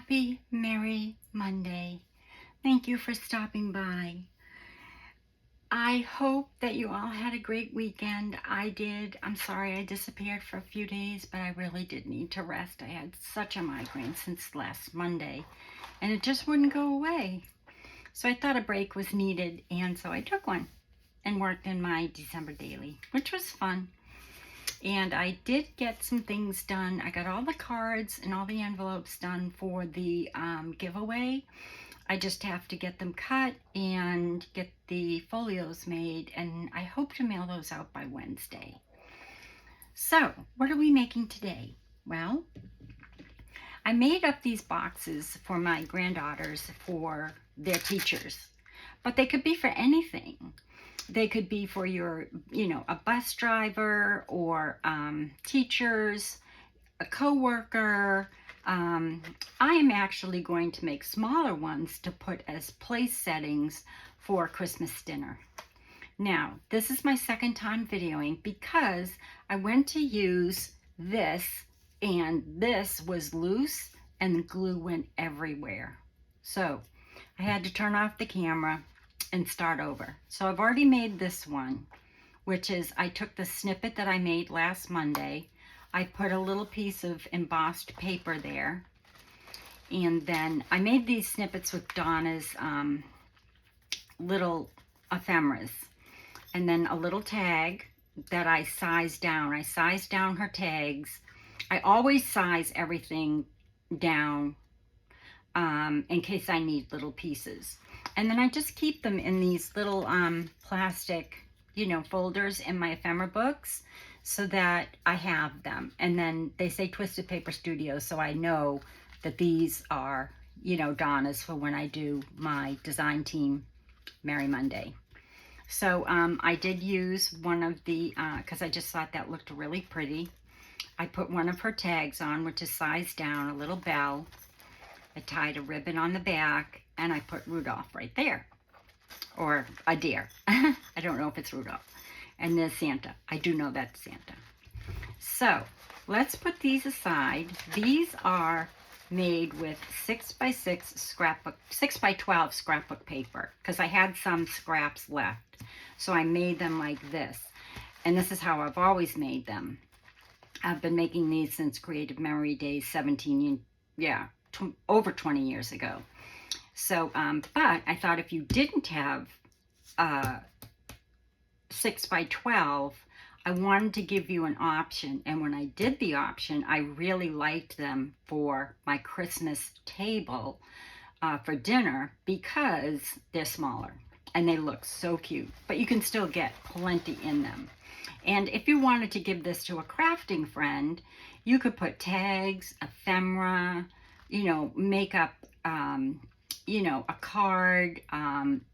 Happy Merry Monday. Thank you for stopping by. I hope that you all had a great weekend. I did. I'm sorry I disappeared for a few days, but I really did need to rest. I had such a migraine since last Monday, and it just wouldn't go away. So I thought a break was needed, and so I took one and worked in my December daily, which was fun. And I did get some things done. I got all the cards and all the envelopes done for the giveaway. I just have to get them cut and get the folios made, and I hope to mail those out by Wednesday. So, what are we making today? Well, I made up these boxes for my granddaughters for their teachers, but they could be for anything. They could be for your, a bus driver or teachers, a coworker. I am actually going to make smaller ones to put as place settings for Christmas dinner. Now, this is my second time videoing because I went to use this and this was loose and the glue went everywhere. So I had to turn off the camera and start over. So I've already made this one, which is I took the snippet that I made last Monday. I put a little piece of embossed paper there, and then I made these snippets with Donna's little ephemeras, and then a little tag that I sized down. I sized down her tags. I always size everything down in case I need little pieces. And then I just keep them in these little plastic, folders in my ephemera books so that I have them. And then they say Twisted Paper Studio, so I know that these are, Donna's for when I do my design team Merry Monday. So I did use one of the, because I just thought that looked really pretty. I put one of her tags on, which is sized down, a little bell. I tied a ribbon on the back, and I put Rudolph right there, or a deer. I don't know if it's Rudolph. And there's Santa. I do know that's Santa. So let's put these aside. These are made with 6x6 scrapbook, 6x12 scrapbook paper, because I had some scraps left. So I made them like this. And this is how I've always made them. I've been making these since Creative Memory Days, over 20 years ago. So, but I thought if you didn't have 6x12, I wanted to give you an option. And when I did the option, I really liked them for my Christmas table for dinner because they're smaller and they look so cute. But you can still get plenty in them. And if you wanted to give this to a crafting friend, you could put tags, ephemera, make up, a card,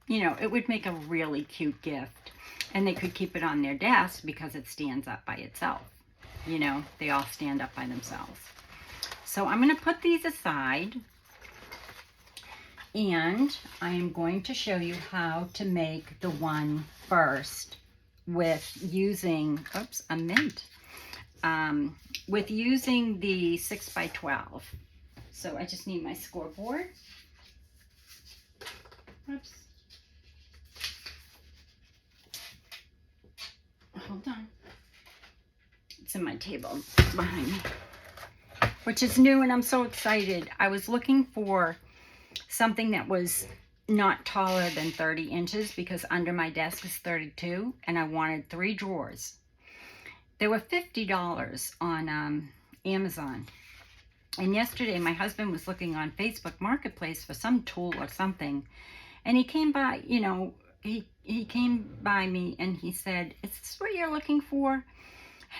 it would make a really cute gift. And they could keep it on their desk because it stands up by itself. They all stand up by themselves. So I'm going to put these aside, and I am going to show you how to make the one first with using, a mint, with using the 6x12. So I just need my scoreboard. Oops. Hold on. It's in my table behind me, which is new, and I'm so excited. I was looking for something that was not taller than 30 inches because under my desk is 32, and I wanted 3 drawers. They were $50 on Amazon. And yesterday my husband was looking on Facebook Marketplace for some tool or something, and he came by, he came by me and he said, "Is this what you're looking for?" And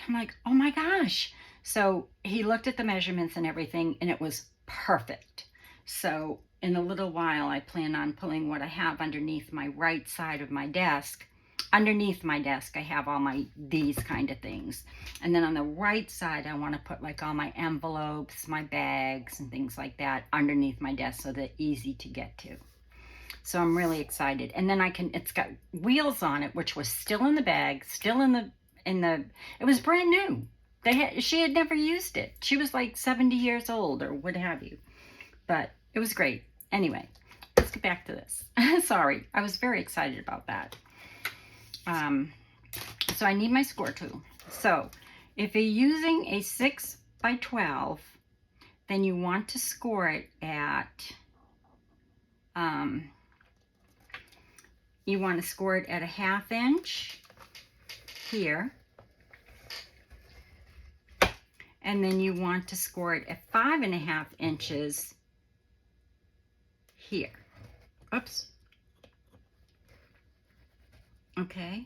I'm like, "Oh my gosh." So he looked at the measurements and everything, and it was perfect. So in a little while, I plan on pulling what I have underneath my right side of my desk. Underneath my desk, I have all these kind of things. And then on the right side, I want to put like all my envelopes, my bags, and things like that underneath my desk so they're easy to get to. So I'm really excited. And then it's got wheels on it, which was still in the bag, still in the, it was brand new. She had never used it. She was like 70 years old or what have you. but it was great. Anyway, let's get back to this. Sorry, I was very excited about that. So I need my score tool. So if you're using a 6 by 12, then you want to score it at, you want to score it at a 1/2 inch here. And then you want to score it at 5.5 inches here. Oops. Okay.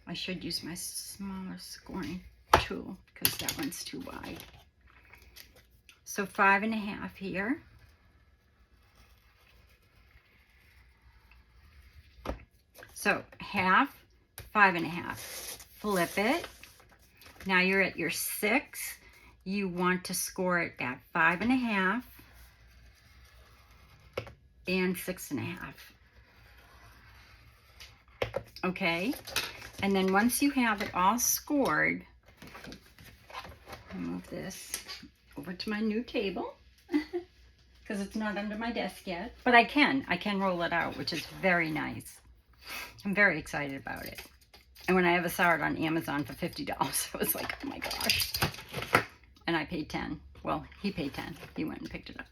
I should use my smaller scoring tool because that one's too wide. So 5.5 here. So 1/2, 5.5. Flip it. Now you're at your 6. You want to score it at 5.5 and 6.5. Okay. And then once you have it all scored, I'll move this over to my new table because it's not under my desk yet. But I can roll it out, which is very nice. I'm very excited about it. And when I ever saw it on Amazon for $50, I was like, oh my gosh. And I paid 10. Well, he paid 10. He went and picked it up.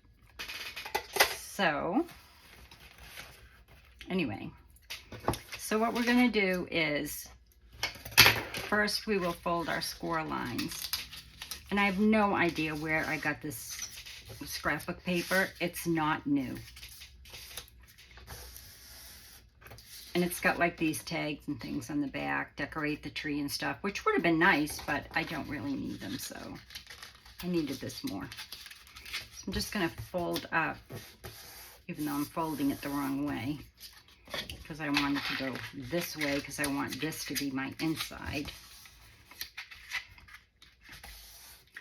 So, anyway. So what we're going to do is, first we will fold our score lines. And I have no idea where I got this scrapbook paper. It's not new. And it's got like these tags and things on the back, decorate the tree and stuff, which would have been nice, but I don't really need them, so I needed this more. So I'm just going to fold up, even though I'm folding it the wrong way, because I want it to go this way, because I want this to be my inside.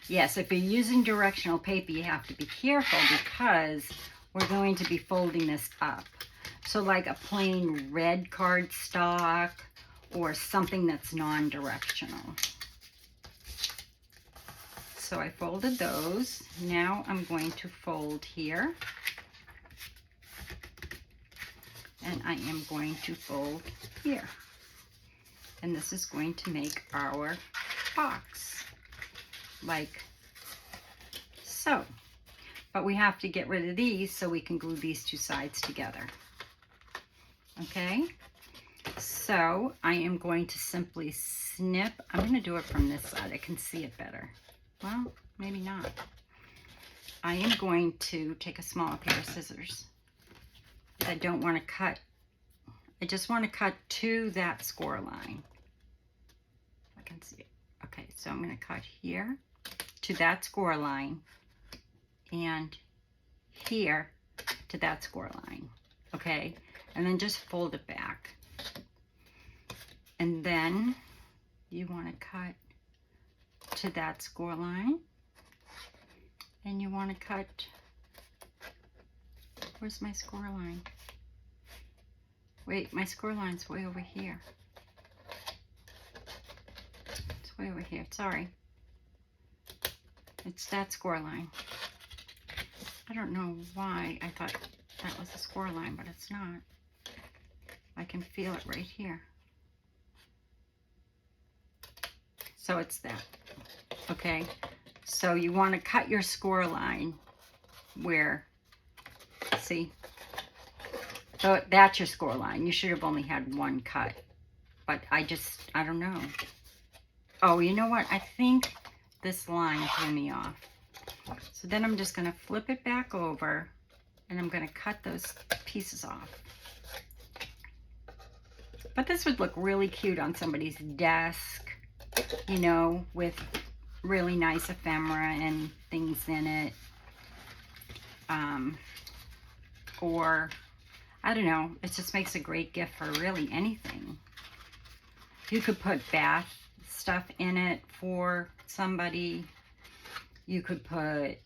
Yes, if you're using directional paper, you have to be careful because we're going to be folding this up. So like a plain red cardstock or something that's non-directional. So I folded those. Now I'm going to fold here. And I am going to fold here. And this is going to make our box. Like so. But we have to get rid of these so we can glue these two sides together. Okay, so I am going to simply snip. I'm going to do it from this side. I can see it better. Well, maybe not. I am going to take a smaller pair of scissors. I don't want to cut. I just want to cut to that score line. I can see it. Okay, so I'm going to cut here to that score line and here to that score line. Okay. And then just fold it back. And then you want to cut to that score line. And you want to cut, where's my score line? Wait, my score line's way over here. It's way over here, sorry. It's that score line. I don't know why I thought that was the score line, but it's not. I can feel it right here. So it's that. Okay. So you want to cut your score line where, see? So that's your score line. You should have only had one cut. But I don't know. Oh, you know what? I think this line threw me off. So then I'm just going to flip it back over and I'm going to cut those pieces off. But this would look really cute on somebody's desk, you know, with really nice ephemera and things in it. Or, I don't know, it just makes a great gift for really anything. You could put bath stuff in it for somebody. You could put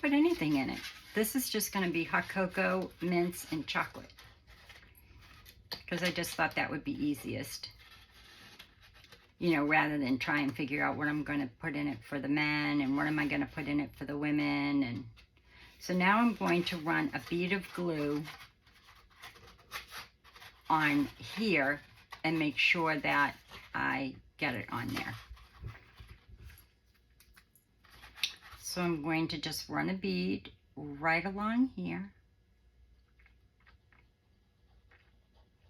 anything in it. This is just going to be hot cocoa, mints, and chocolate. Because I just thought that would be easiest. you know, rather than try and figure out what I'm going to put in it for the men and what am I going to put in it for the women. And so now I'm going to run a bead of glue on here and make sure that I get it on there. So I'm going to just run a bead right along here.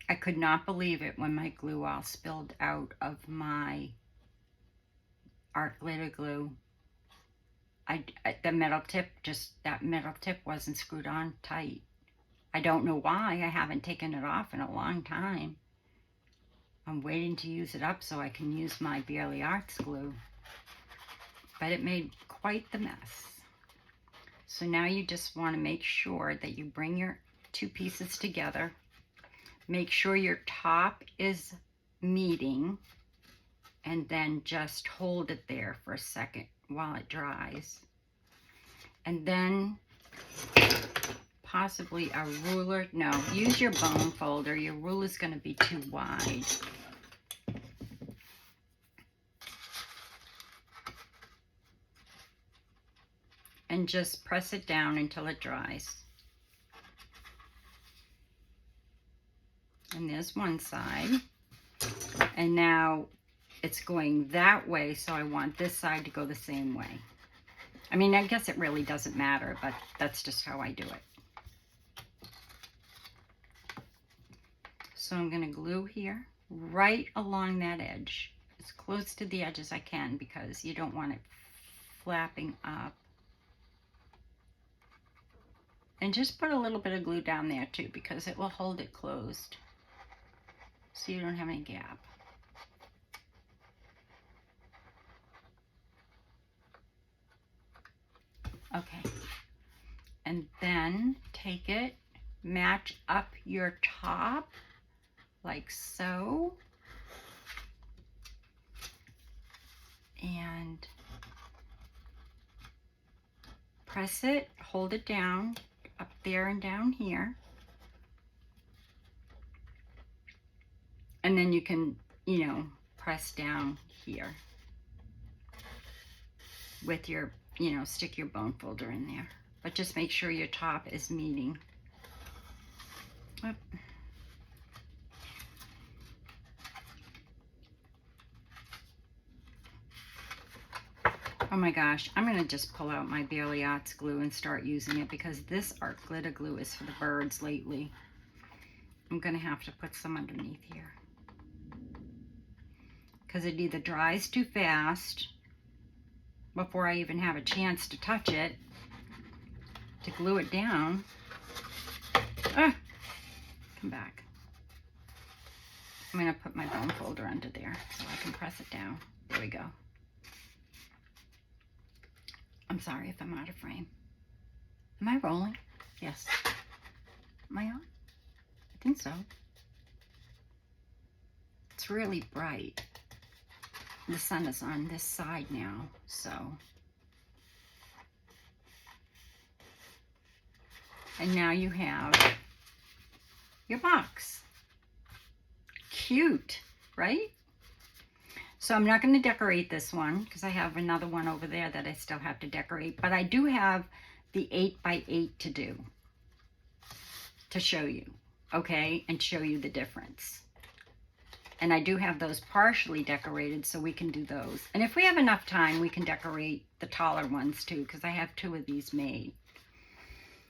I could not believe it when my glue all spilled out of my art glitter glue. The metal tip, that metal tip wasn't screwed on tight. I don't know why. I haven't taken it off in a long time. I'm waiting to use it up so I can use my Barely Arts glue. But it made quite the mess. So now you just want to make sure that you bring your two pieces together. Make sure your top is meeting, and then just hold it there for a second while it dries. And then possibly a ruler. No, use your bone folder. Your ruler is going to be too wide. And just press it down until it dries. And there's one side. And now it's going that way, so I want this side to go the same way. I mean, I guess it really doesn't matter, but that's just how I do it. So I'm going to glue here, right along that edge, as close to the edge as I can, because you don't want it flapping up. And just put a little bit of glue down there too, because it will hold it closed, so you don't have any gap. Okay, and then take it, match up your top like so, and press it, hold it down, up there and down here. And then you can, you know, press down here with your, you know, stick your bone folder in there. But just make sure your top is meeting. Oh. Oh my gosh, I'm gonna just pull out my Barely Arts glue and start using it, because this art glitter glue is for the birds lately. I'm gonna have to put some underneath here, because it either dries too fast before I even have a chance to touch it to glue it down. Ah, come back. I'm gonna put my bone folder under there so I can press it down. There we go. I'm sorry if I'm out of frame. Am I rolling? Yes. Am I on? I think so. It's really bright. The sun is on this side now, so. And now you have your box. Cute, right? So I'm not going to decorate this one, because I have another one over there that I still have to decorate. But I do have the 8x8 to do, to show you, okay? And show you the difference. And I do have those partially decorated, so we can do those. And if we have enough time, we can decorate the taller ones too, because I have 2 of these made.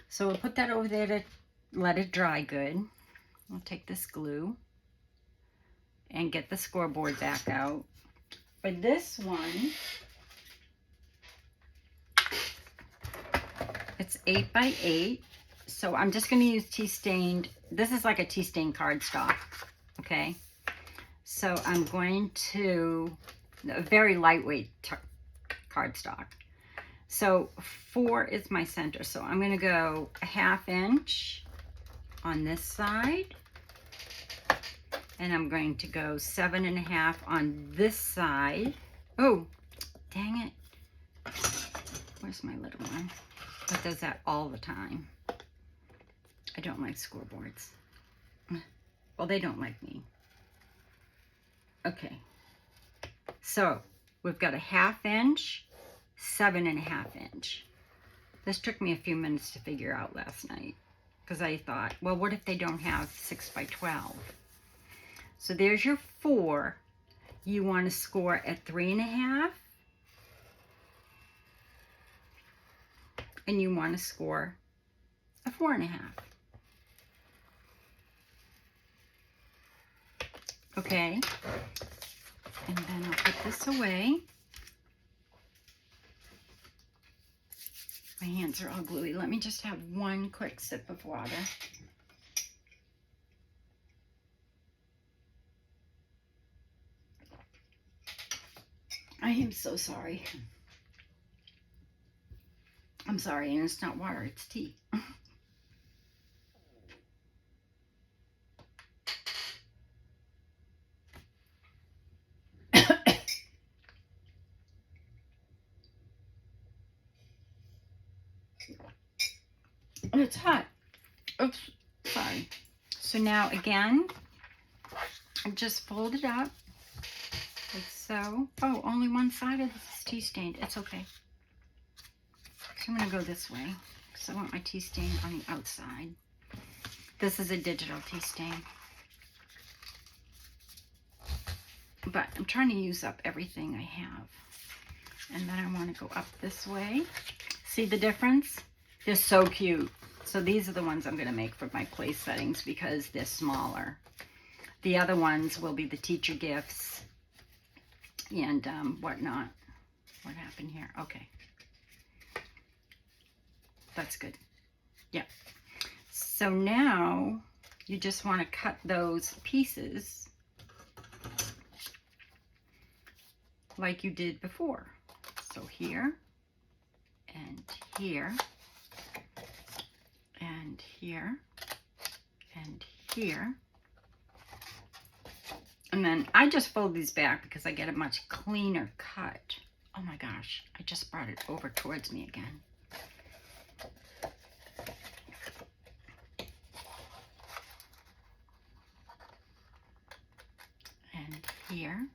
So we'll put that over there to let it dry good. I'll take this glue and get the scoreboard back out. For this one, it's 8x8. So I'm just going to use tea stained. This is like a tea stained cardstock, okay? So I'm going to, a very lightweight cardstock. So 4 is my center. So I'm going to go a 1/2 inch on this side. And I'm going to go 7.5 on this side. Oh, dang it. Where's my little one? It does that all the time. I don't like scoreboards. Well, they don't like me. Okay. So we've got a 1/2 inch, 7.5 inch. This took me a few minutes to figure out last night because I thought, well, what if they don't have 6 by 12? So there's your 4. You want to score at 3.5, and you want to score a 4.5. Okay, and then I'll put this away. My hands are all gluey. Let me just have one quick sip of water. I am so sorry. I'm sorry, and it's not water, it's tea. It's hot. Oops, sorry. So now again, I just fold it up like so. Oh, only one side of this is tea stained. It's okay. So I'm gonna go this way because I want my tea stain on the outside. This is a digital tea stain. But I'm trying to use up everything I have. And then I want to go up this way. See the difference? They're so cute. So these are the ones I'm going to make for my place settings because they're smaller. The other ones will be the teacher gifts and whatnot. What happened here? Okay. That's good. Yeah. So now you just want to cut those pieces like you did before. So here and here and here and here. And then I just fold these back because I get a much cleaner cut. Oh my gosh, I just brought it over towards me again. And here.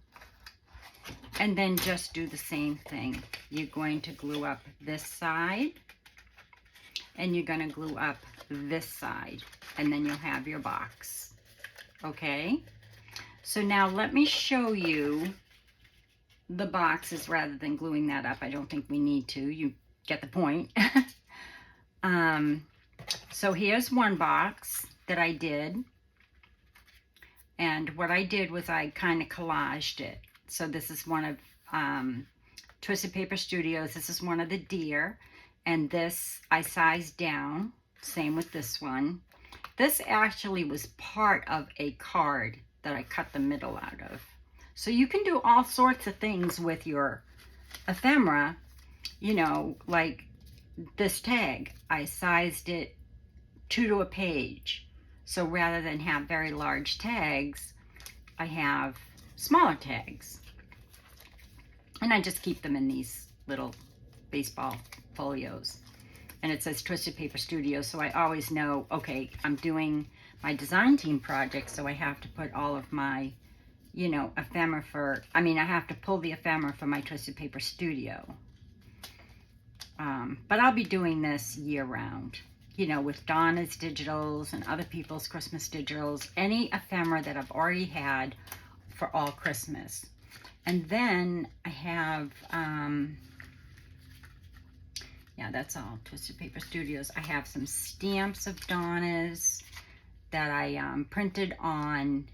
And then just do the same thing. You're going to glue up this side, and you're going to glue up this side, and then you'll have your box. Okay? So now let me show you the boxes rather than gluing that up. I don't think we need to. You get the point. So here's one box that I did. And what I did was I kind of collaged it. So this is one of Twisted Paper Studios. This is one of the deer. And this I sized down. Same with this one. This actually was part of a card that I cut the middle out of. So you can do all sorts of things with your ephemera. You know, like this tag. I sized it 2 to a page. So rather than have very large tags, I have smaller tags. And I just keep them in these little baseball folios. And it says Twisted Paper Studio, so I always know, okay, I'm doing my design team project, so I have to put all of my, you know, ephemera for, I have to pull the ephemera for my Twisted Paper Studio. But I'll be doing this year round. You know, with Donna's digitals and other people's Christmas digitals, any ephemera that I've already had for all Christmas. And then I have, yeah, that's all, Twisted Paper Studios. I have some stamps of Donna's that I printed on,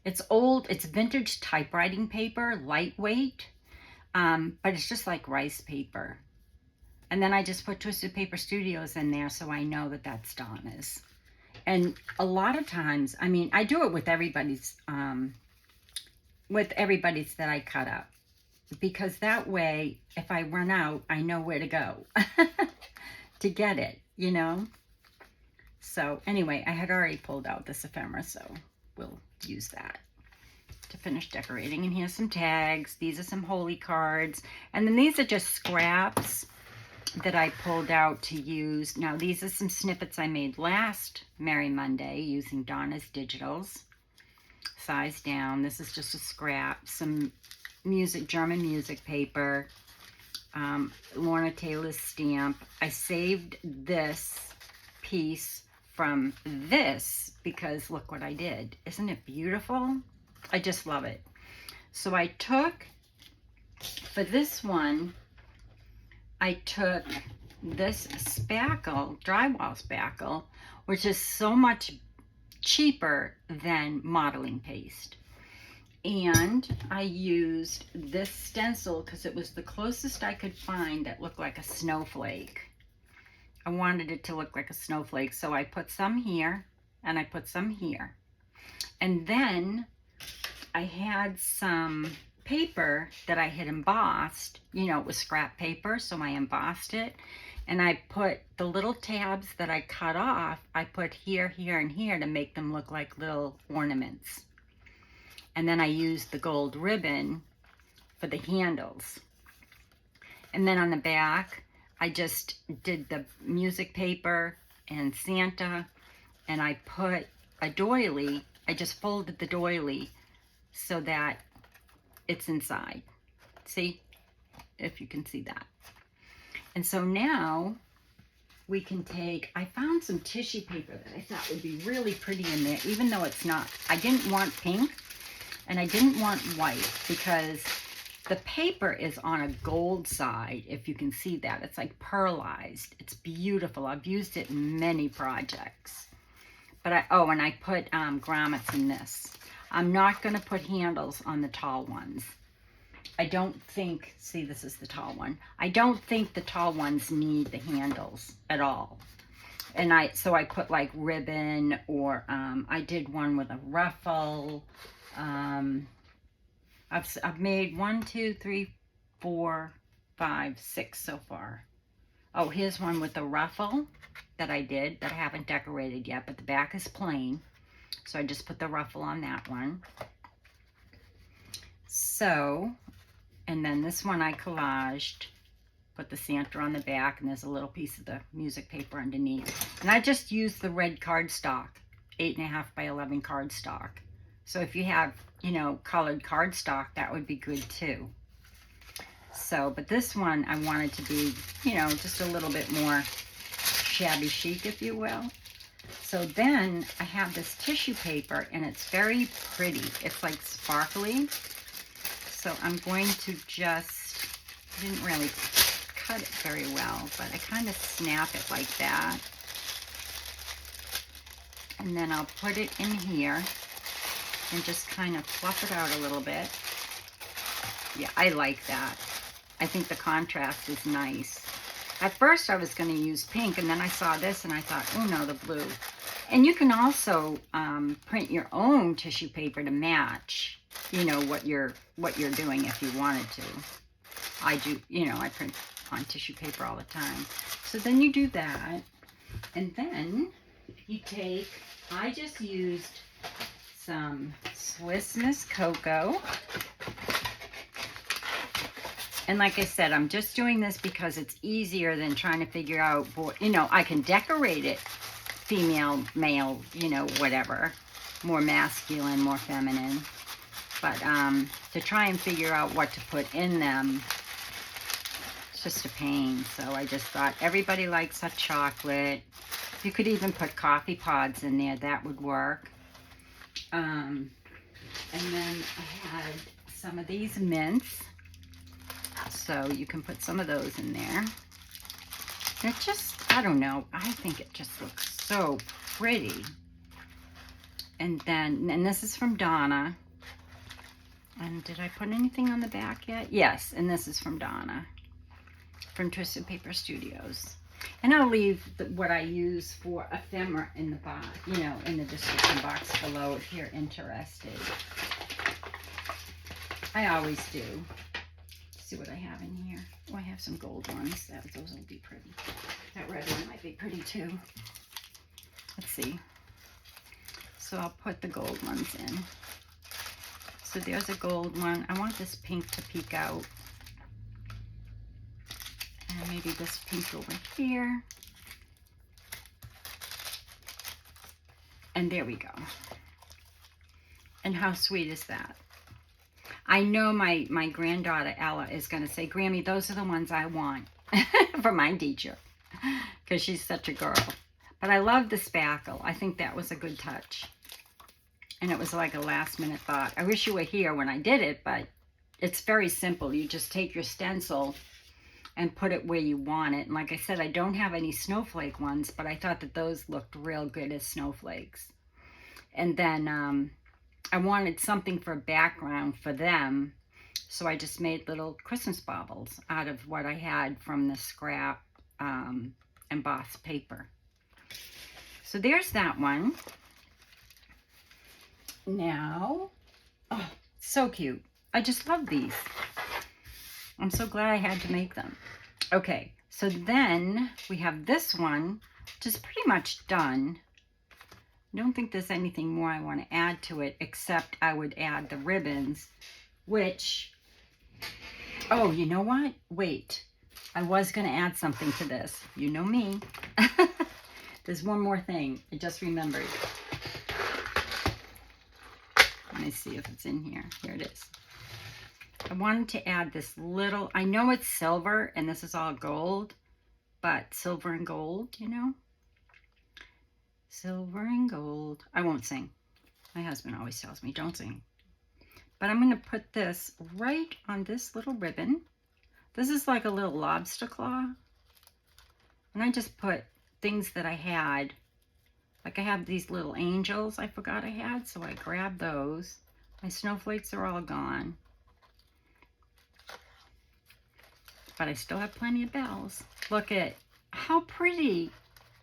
it's old, it's vintage typewriting paper, lightweight, but it's just like rice paper. And then I just put Twisted Paper Studios in there so I know that that's Donna's. And a lot of times, I do it with everybody's that I cut up. Because that way, if I run out, I know where to go to get it, you know? So anyway, I had already pulled out this ephemera, so we'll use that to finish decorating. And here's some tags. These are some holy cards. And then these are just scraps that I pulled out to use. Now, these are some snippets I made last Merry Monday using Donna's digitals. size down. This is just a scrap, some German music paper, Lorna Taylor's stamp. I saved this piece from this because look what I did. Isn't it beautiful? I just love it. So I took, for this one, I took this spackle, drywall spackle, which is so much cheaper than modeling paste. And I used this stencil because it was the closest I could find that looked like a snowflake. I wanted it to look like a snowflake, so I put some here and I put some here. And then I had some paper that I had embossed. You know, it was scrap paper, so I embossed it. And I put the little tabs that I cut off, I put here, here, and here to make them look like little ornaments. And then I used the gold ribbon for the handles. And then on the back, I just did the music paper and Santa, and I put a doily. I just folded the doily so that it's inside. See, if you can see that. And so now we can take, I found some tissue paper that I thought would be really pretty in there, even though it's not. I didn't want pink and I didn't want white because the paper is on a gold side, if you can see that. It's like pearlized. It's beautiful. I've used it in many projects. But and I put grommets in this. I'm not going to put handles on the tall ones. I don't think, see, this is the tall one. I don't think the tall ones need the handles at all. And so I put like ribbon, or I did one with a ruffle. I've made 1, 2, 3, 4, 5, 6 so far. Oh, here's one with a ruffle that I did that I haven't decorated yet, but the back is plain. So I just put the ruffle on that one. So, and then this one I collaged, put the Santa on the back, and there's a little piece of the music paper underneath. And I just used the red cardstock, 8.5 by 11 cardstock. So if you have, you know, colored cardstock, that would be good too. So, but this one I wanted to be, you know, just a little bit more shabby chic, if you will. So then I have this tissue paper, and it's very pretty. It's like sparkly. So I'm going to just, I didn't really cut it very well, but I kind of snap it like that. And then I'll put it in here and just kind of fluff it out a little bit. Yeah, I like that. I think the contrast is nice. At first I was going to use pink, and then I saw this and I thought, oh no, the blue. And you can also print your own tissue paper to match, you know, what you're doing if you wanted to. I do, you know, I print on tissue paper all the time. So then you do that, and then you take, I just used some Swiss Miss Cocoa. And like I said, I'm just doing this because it's easier than trying to figure out, you know, I can decorate it female, male, you know, whatever, more masculine, more feminine. But to try and figure out what to put in them, it's just a pain. So I just thought everybody likes hot chocolate. You could even put coffee pods in there. That would work. And then I had some of these mints. So you can put some of those in there. And it just, I don't know, I think it just looks so pretty. And then, and this is from Donna. And did I put anything on the back yet? Yes, and this is from Donna, from Twisted Paper Studios. And I'll leave what I use for ephemera in the box, you know, in the description box below if you're interested. I always do. See what I have in here. Oh, I have some gold ones. Those will be pretty. That red one might be pretty too. Let's see. So I'll put the gold ones in. So there's a gold one. I want this pink to peek out. And maybe this pink over here. And there we go. And how sweet is that? I know my granddaughter Ella is going to say, Grammy, those are the ones I want for my teacher, because she's such a girl. But I love the spackle. I think that was a good touch. And it was like a last minute thought. I wish you were here when I did it, but it's very simple. You just take your stencil and put it where you want it. And like I said, I don't have any snowflake ones, but I thought that those looked real good as snowflakes. And then I wanted something for a background for them. So I just made little Christmas baubles out of what I had from the scrap embossed paper. So there's that one. Now, oh, so cute. I just love these. I'm so glad I had to make them. Okay, so then we have this one, which is pretty much done. I don't think there's anything more I want to add to it, except I would add the ribbons, which, oh, you know what? Wait, I was going to add something to this. You know me. There's one more thing I just remembered. Let me see if it's in here. Here it is. I wanted to add this little, I know it's silver and this is all gold, but silver and gold, you know? Silver and gold. I won't sing. My husband always tells me, don't sing. But I'm going to put this right on this little ribbon. This is like a little lobster claw. And I just put things that I had. Like I have these little angels I forgot I had, so I grabbed those. My snowflakes are all gone. But I still have plenty of bells. Look at how pretty.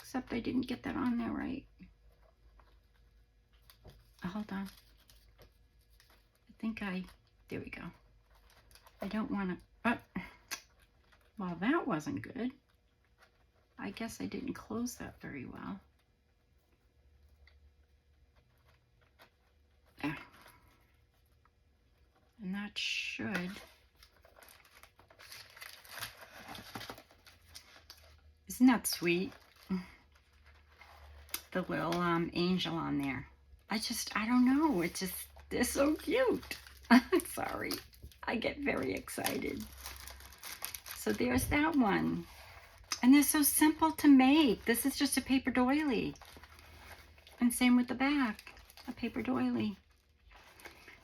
Except I didn't get that on there right. Hold on. There we go. I don't want to, well, that wasn't good. I guess I didn't close that very well. There. And that should. Isn't that sweet? The little angel on there. I don't know. They're so cute. Sorry. I get very excited. So there's that one. And they're so simple to make. This is just a paper doily. And same with the back, a paper doily.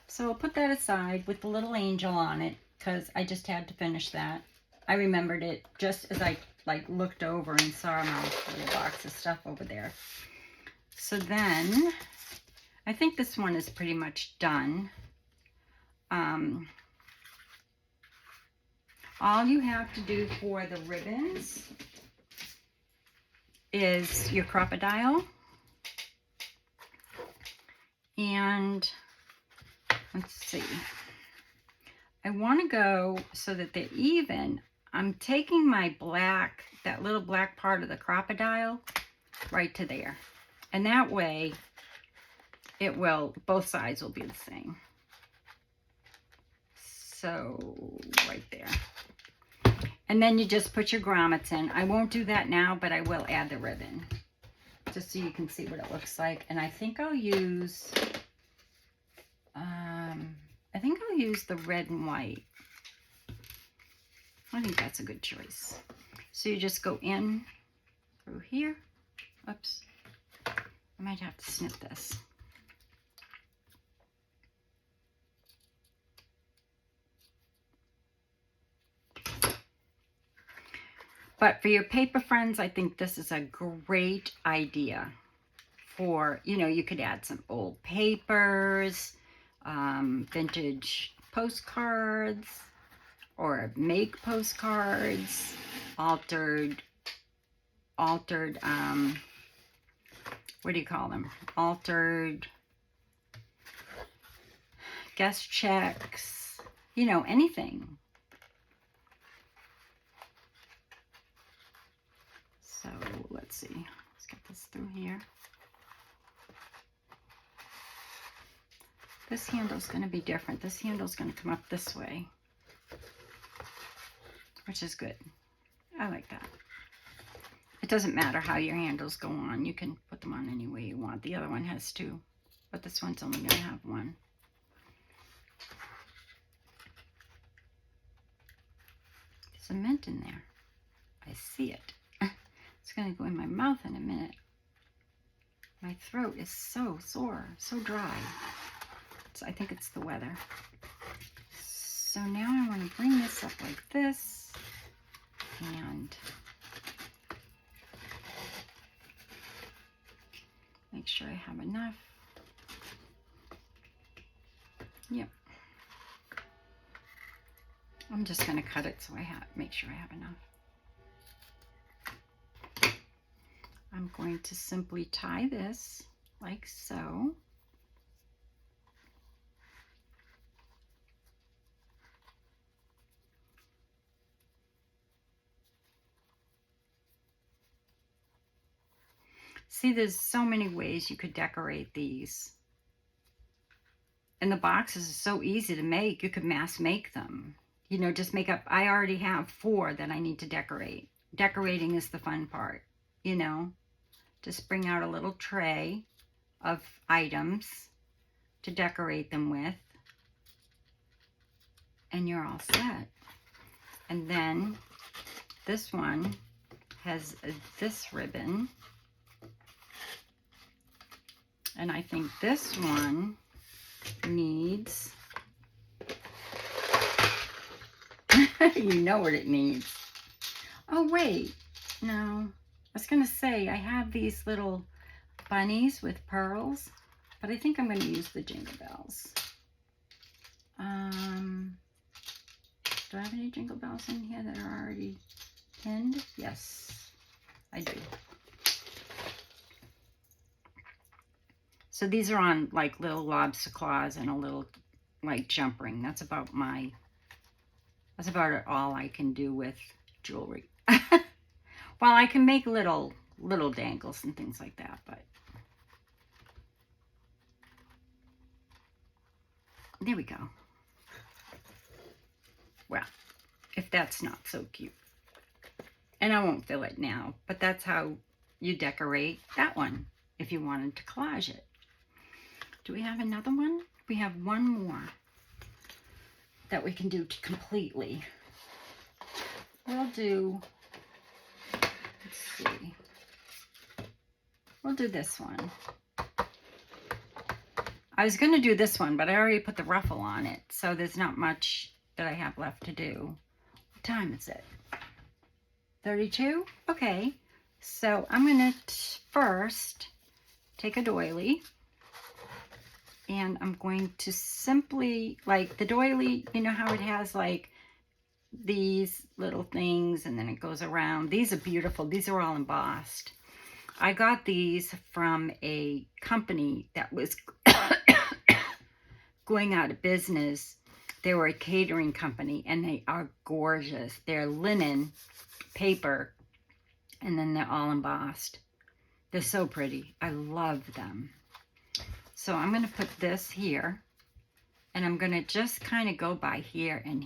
So I'll put that aside with the little angel on it because I just had to finish that. I remembered it just as I looked over and saw my little box of stuff over there. So then, I think this one is pretty much done. All you have to do for the ribbons is your crocodile. And let's see. I want to go so that they're even. I'm taking my black, that little black part of the crocodile, right to there. And that way, it will, both sides will be the same. So, right there. And then you just put your grommets in. I won't do that now, but I will add the ribbon. Just so you can see what it looks like. And I think I'll use, the red and white. I think that's a good choice. So you just go in through here. Oops. I might have to snip this. But for your paper friends, I think this is a great idea for, you could add some old papers, vintage postcards, or make postcards, altered, what do you call them? Altered guest checks, anything. So let's see, let's get this through here. This handle's going to be different. This handle's going to come up this way, which is good. I like that. It doesn't matter how your handles go on. You can put them on any way you want. The other one has two, but this one's only going to have one. cement in there. I see it. It's going to go in my mouth in a minute. My throat is so sore, so dry. I think it's the weather. So now I want to bring this up like this and make sure I have enough. Yep. I'm just going to cut it so I make sure I have enough. I'm going to simply tie this like so. See, there's so many ways you could decorate these. And the boxes are so easy to make. You could mass make them. You know, just make up. I already have 4 that I need to decorate. Decorating is the fun part, you know. Just bring out a little tray of items to decorate them with. And you're all set. And then this one has this ribbon. And I think this one needs, you know what it needs. Oh wait, no. I was gonna say I have these little bunnies with pearls, but I think I'm gonna use the jingle bells. Do I have any jingle bells in here that are already pinned? Yes, I do. So these are on like little lobster claws and a little like jump ring. That's about all I can do with jewelry. Well, I can make little dangles and things like that, but there we go. Well, if that's not so cute. And I won't fill it now, but that's how you decorate that one if you wanted to collage it. Do we have another one? We have one more that we can do completely. We'll do, let's see. We'll do this one. I was going to do this one, but I already put the ruffle on it, so there's not much that I have left to do. What time is it? 32? Okay. So I'm going to first take a doily. And I'm going to simply, like the doily, you know how it has like these little things and then it goes around. These are beautiful. These are all embossed. I got these from a company that was going out of business. They were a catering company and they are gorgeous. They're linen paper and then they're all embossed. They're so pretty. I love them. So I'm going to put this here, and I'm going to just kind of go by here, and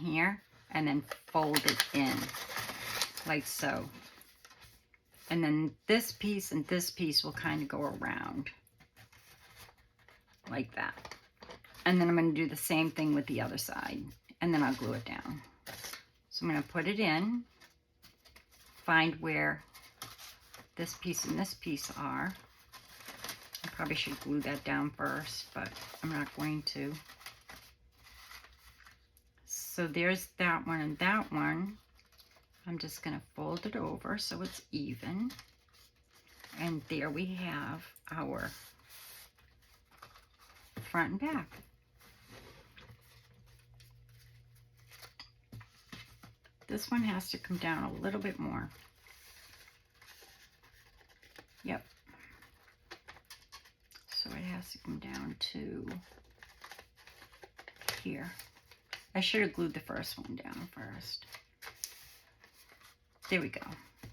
then fold it in, like so. And then this piece and this piece will kind of go around, like that. And then I'm going to do the same thing with the other side, and then I'll glue it down. So I'm going to put it in, find where this piece and this piece are. I probably should glue that down first, but I'm not going to. So there's that one and that one. I'm just going to fold it over so it's even. And there we have our front and back. This one has to come down a little bit more. Yep. So it has to come down to here. I should have glued the first one down first. There we go.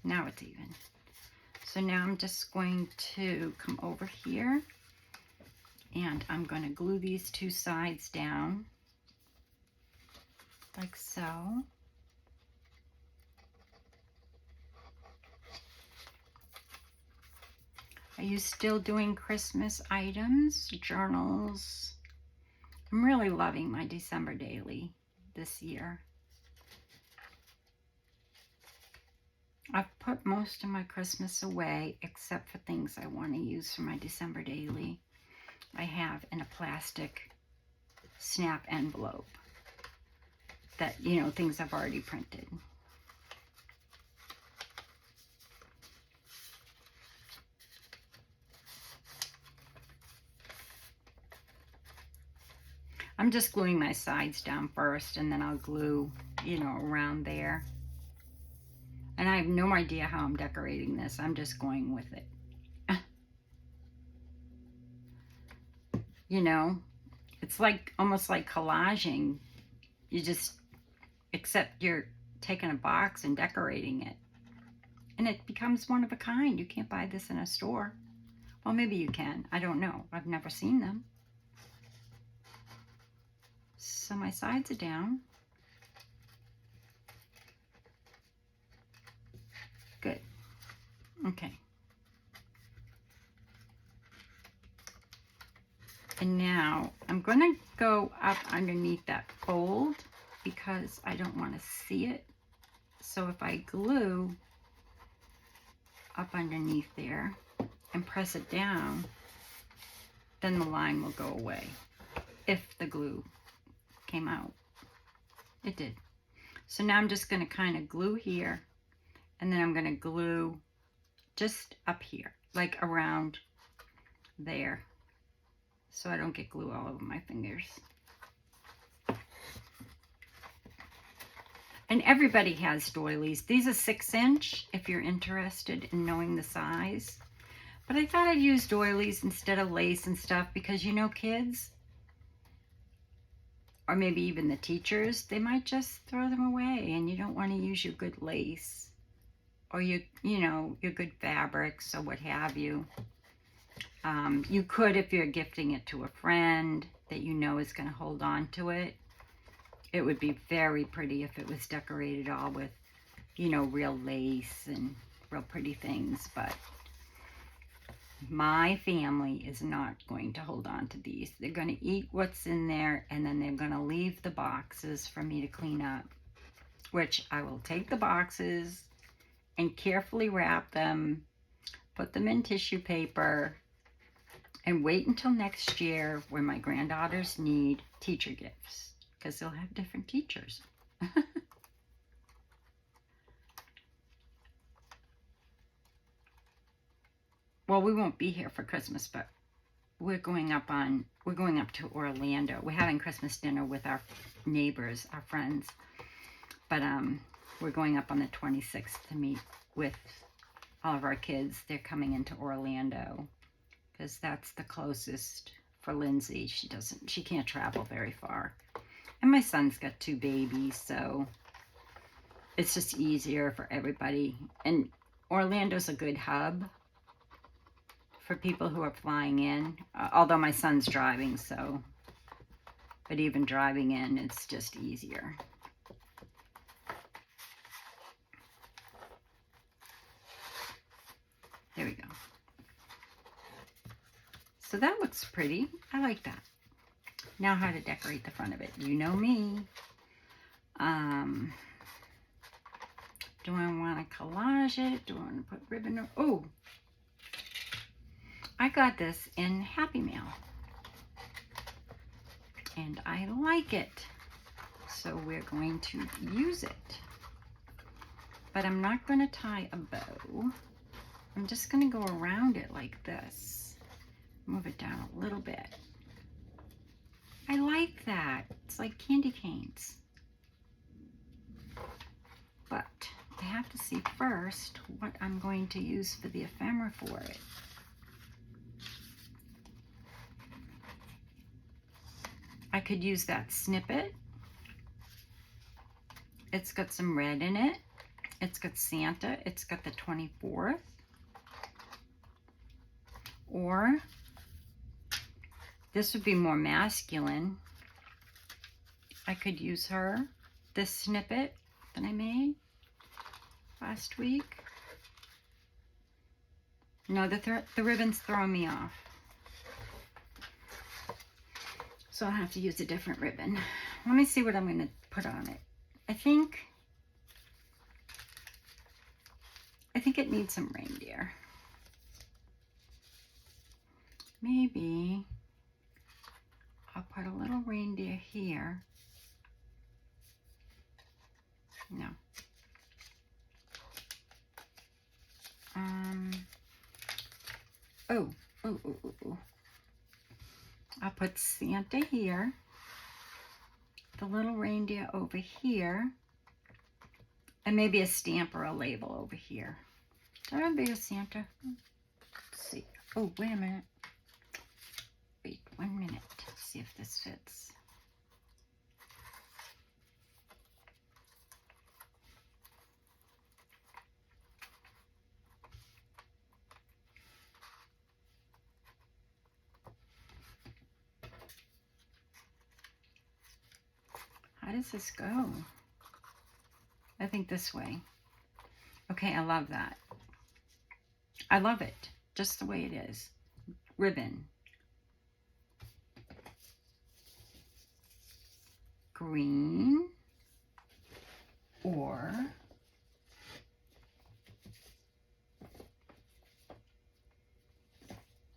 Now it's even. So now I'm just going to come over here and I'm going to glue these two sides down like so. Are you still doing Christmas items, journals? I'm really loving my December daily this year. I've put most of my Christmas away except for things I want to use for my December daily. I have in a plastic snap envelope that, you know, things I've already printed. I'm just gluing my sides down first, and then I'll glue, you know, around there. And I have no idea how I'm decorating this. I'm just going with it. You know, it's like almost like collaging. You just, except you're taking a box and decorating it. And it becomes one of a kind. You can't buy this in a store. Well, maybe you can. I don't know. I've never seen them. So my sides are down. Good. Okay. And now I'm going to go up underneath that fold because I don't want to see it. So if I glue up underneath there and press it down, then the line will go away if the glue came out. It did. So now I'm just going to kind of glue here, and then I'm going to glue just up here, like around there, so I don't get glue all over my fingers. And everybody has doilies. These are 6-inch if you're interested in knowing the size. But I thought I'd use doilies instead of lace and stuff because, you know, kids, or maybe even the teachers, they might just throw them away, and you don't want to use your good lace or your good fabrics or what have you. You could, if you're gifting it to a friend that you know is going to hold on to it. It would be very pretty if it was decorated all with, you know, real lace and real pretty things, but my family is not going to hold on to these. They're going to eat what's in there, and then they're going to leave the boxes for me to clean up, which I will take the boxes and carefully wrap them, put them in tissue paper, and wait until next year when my granddaughters need teacher gifts, because they'll have different teachers. Well, we won't be here for Christmas, but we're going up to Orlando. We're having Christmas dinner with our neighbors, our friends. But we're going up on the 26th to meet with all of our kids. They're coming into Orlando because that's the closest for Lindsay. She can't travel very far. And my son's got 2 babies, so it's just easier for everybody. And Orlando's a good hub for people who are flying in, although my son's driving, so, but even driving in, it's just easier. There we go. So that looks pretty. I like that. Now how to decorate the front of it. You know me. Do I want to collage it? Do I want to put ribbon? Oh, I got this in Happy Mail. And I like it. So we're going to use it. But I'm not going to tie a bow. I'm just going to go around it like this. Move it down a little bit. I like that. It's like candy canes. But I have to see first what I'm going to use for the ephemera for it. I could use that snippet. It's got some red in it. It's got Santa. It's got the 24th. Or this would be more masculine. I could use her, this snippet that I made last week. No, the ribbon's throwing me off. So I'll have to use a different ribbon. Let me see what I'm going to put on it. I think think it needs some reindeer. Maybe I'll put a little reindeer here. No. Oh. I'll put Santa here. The little reindeer over here. And maybe a stamp or a label over here. That would be a Santa. Let's see. Oh, wait a minute. Wait 1 minute. See if this fits. How does this go? I think this way. Okay, I love that. I love it, just the way it is. Ribbon. Green. Or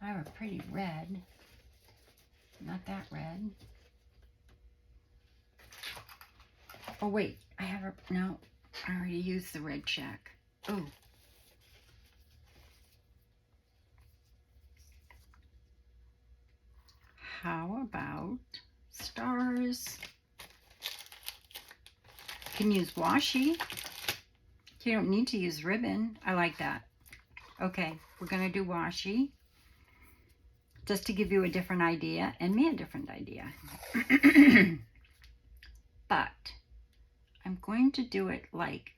I have a pretty red. Not that red. Oh wait, I have a, no, I already used the red check. Oh. How about stars? You can use washi. You don't need to use ribbon. I like that. Okay, we're gonna do washi. Just to give you a different idea and me a different idea. But I'm going to do it like,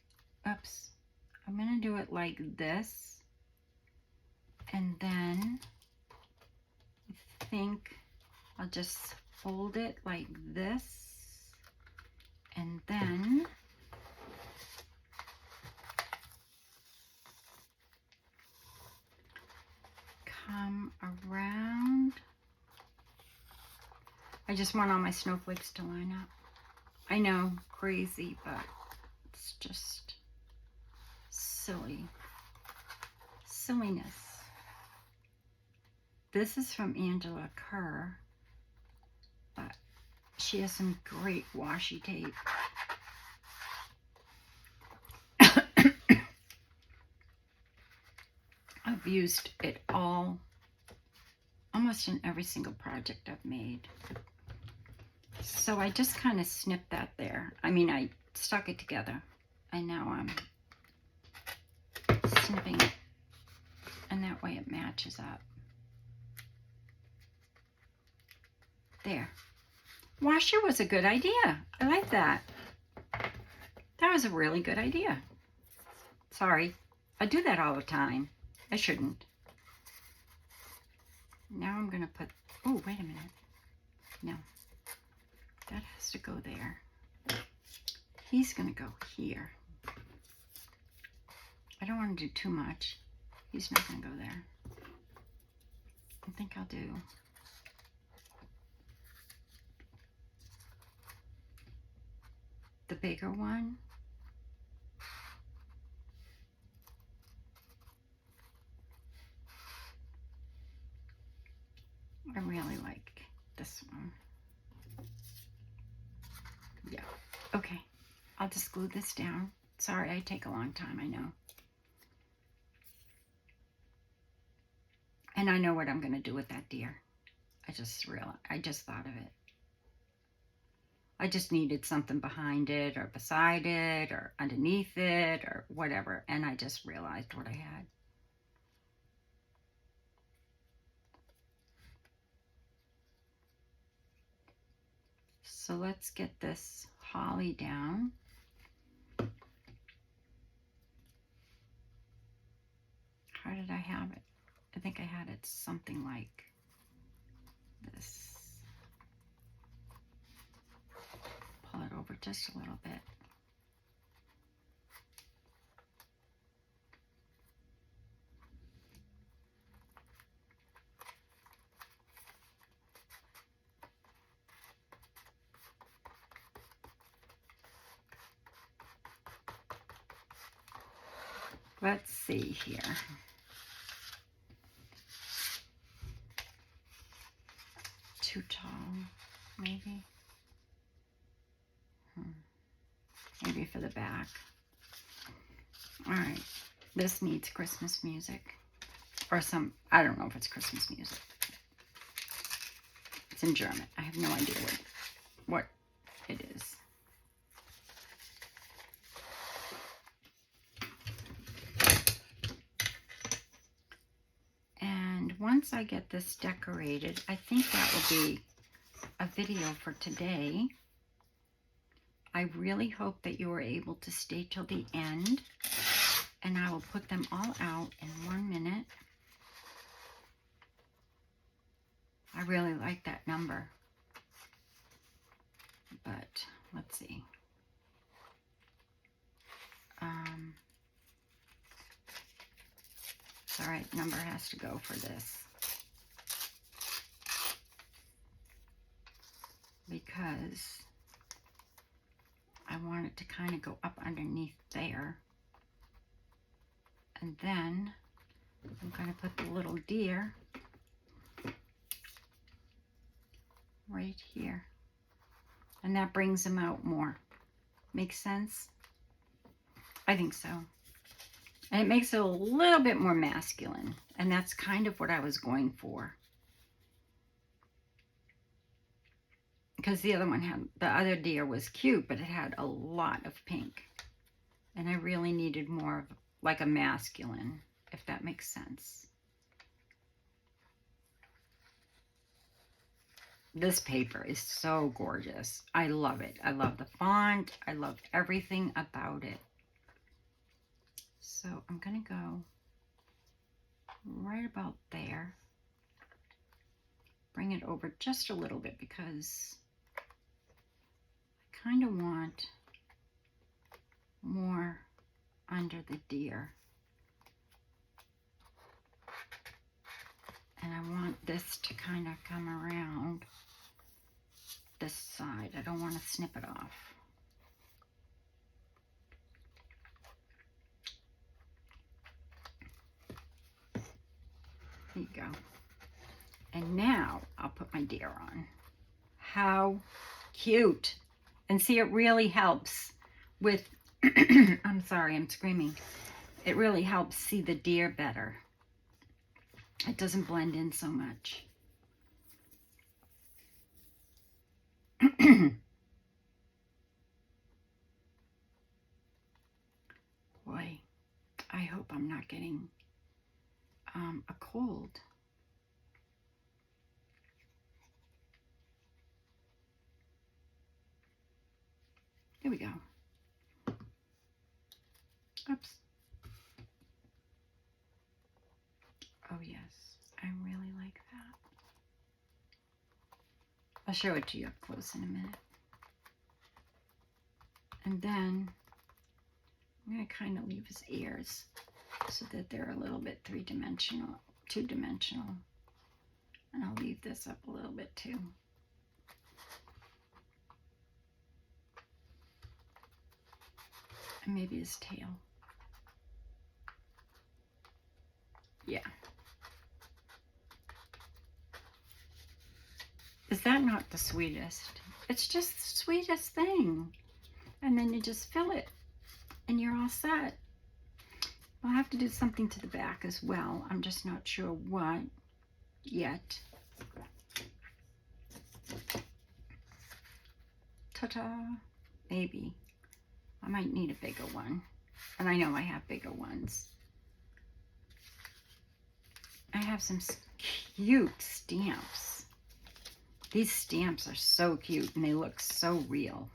oops, I'm going to do it like this. And then I think I'll just fold it like this. And then come around. I just want all my snowflakes to line up. I know, crazy, but it's just silly. Silliness. This is from Angela Kerr, but she has some great washi tape. I've used it all, almost in every single project I've made. So I just kind of snipped that there. I mean, I stuck it together, and now I'm snipping it, and that way it matches up. There. Washer was a good idea. I like that. That was a really good idea. Sorry, I do that all the time. I shouldn't. Now I'm gonna put, oh, wait a minute. No. That has to go there. He's gonna go here. I don't want to do too much. He's not gonna go there. I think I'll do the bigger one. I really like this one. Yeah, okay. I'll just glue this down. Sorry, I take a long time, I know. And I know what I'm gonna do with that deer. I just thought of it. I just needed something behind it or beside it or underneath it or whatever. And I just realized what I had. So let's get this holly down. How did I have it? I think I had it something like this. Pull it over just a little bit. Let's see here. Too tall, maybe. Maybe for the back. All right. This needs Christmas music. Or some, I don't know if it's Christmas music. It's in German. I have no idea what it is. And once I get this decorated, I think that will be a video for today. I really hope that you were able to stay till the end, and I will put them all out in 1 minute. I really like that number, but let's see. It's all right, number has to go for this, because I want it to kind of go up underneath there. And then I'm going to put the little deer right here. And that brings them out more. Makes sense? I think so. And it makes it a little bit more masculine. And that's kind of what I was going for. Because the other deer was cute, but it had a lot of pink. And I really needed more of like a masculine, if that makes sense. This paper is so gorgeous. I love it. I love the font. I love everything about it. So I'm going to go right about there. Bring it over just a little bit because I kind of want more under the deer. And I want this to kind of come around this side. I don't want to snip it off. There you go. And now I'll put my deer on. How cute. And see, it really helps with, I'm sorry, I'm screaming. It really helps see the deer better. It doesn't blend in so much. Boy, I hope I'm not getting a cold. Here we go. Oops. Oh yes, I really like that. I'll show it to you up close in a minute. And then I'm going to kind of leave his ears so that they're a little bit three-dimensional, two-dimensional. And I'll leave this up a little bit too. And maybe his tail. Yeah. Is that not the sweetest? It's just the sweetest thing. And then you just fill it and you're all set. I'll have to do something to the back as well. I'm just not sure what yet. Ta-ta. Maybe. I might need a bigger one. And I know I have bigger ones. I have some cute stamps. These stamps are so cute and they look so real.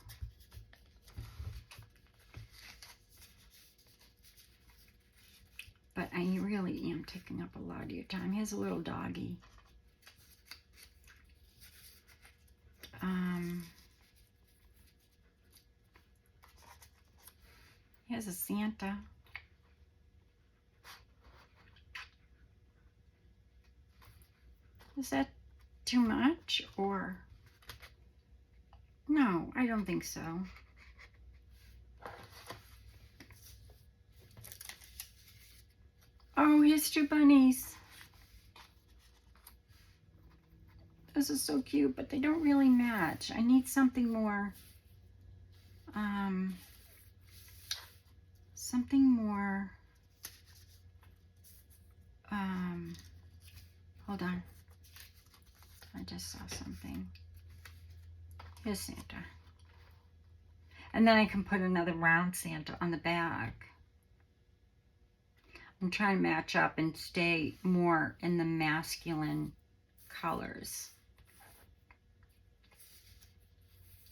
But I really am taking up a lot of your time. Here's a little doggy. Here's a Santa. Is that too much or? No, I don't think so. Oh, here's two bunnies. This is so cute, but they don't really match. I need something more, something more, hold on. I just saw something. Here's Santa. And then I can put another round Santa on the back. I'm trying to match up and stay more in the masculine colors.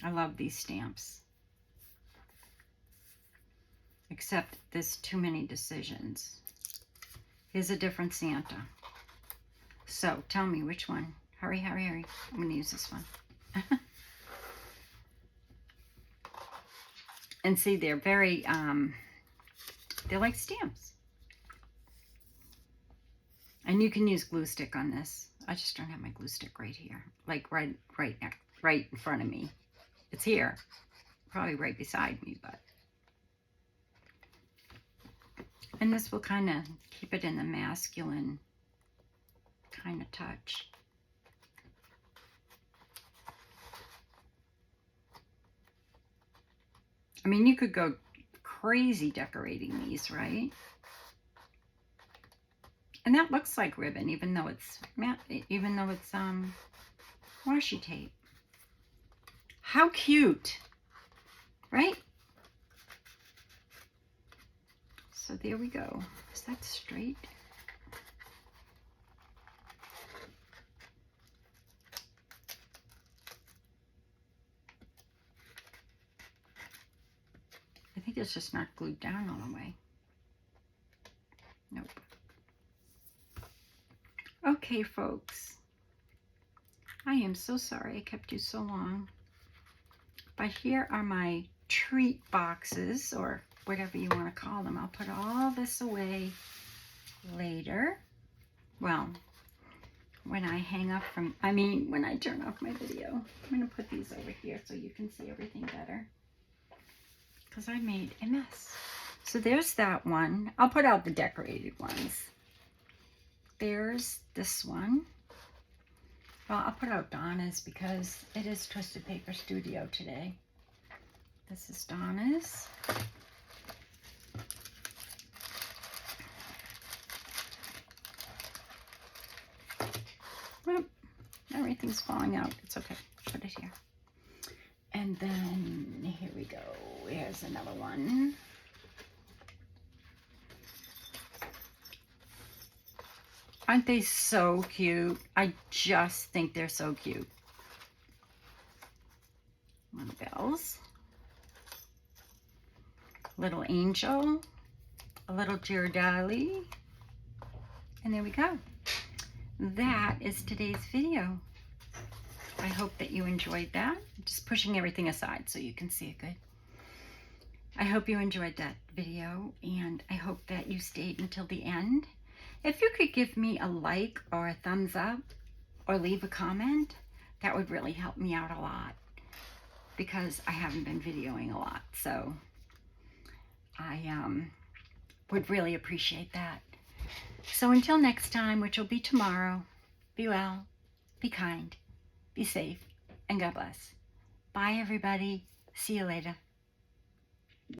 I love these stamps. Except there's too many decisions. Here's a different Santa. So tell me which one. Hurry, hurry, hurry. I'm going to use this one. And see, they're very, they're like stamps. And you can use glue stick on this. I just don't have my glue stick right here. Like right in front of me. It's here. Probably right beside me, but. And this will kind of keep it in the masculine kind of touch. I mean, you could go crazy decorating these, right? And that looks like ribbon, even though it's washi tape. How cute, right? So there we go. Is that straight? I think it's just not glued down all the way. Nope. Okay, folks. I am so sorry I kept you so long. But here are my treat boxes, or whatever you want to call them. I'll put all this away later. Well, when I hang up from, when I turn off my video. I'm going to put these over here so you can see everything better. Because I made a mess. So there's that one. I'll put out the decorated ones. There's this one. Well, I'll put out Donna's because it is Twisted Paper Studio today. This is Donna's. Well, everything's falling out. It's okay. Put it here. And then, here we go. Here's another one. Aren't they so cute? I just think they're so cute. Little bells. Little angel. A little Ghirardelli. And there we go. That is today's video. I hope that you enjoyed that. I'm just pushing everything aside so you can see it good. I hope you enjoyed that video, and I hope that you stayed until the end. If you could give me a like or a thumbs up or leave a comment, that would really help me out a lot because I haven't been videoing a lot. So I would really appreciate that. So until next time, which will be tomorrow, be well, be kind, be safe, and God bless. Bye, everybody. See you later.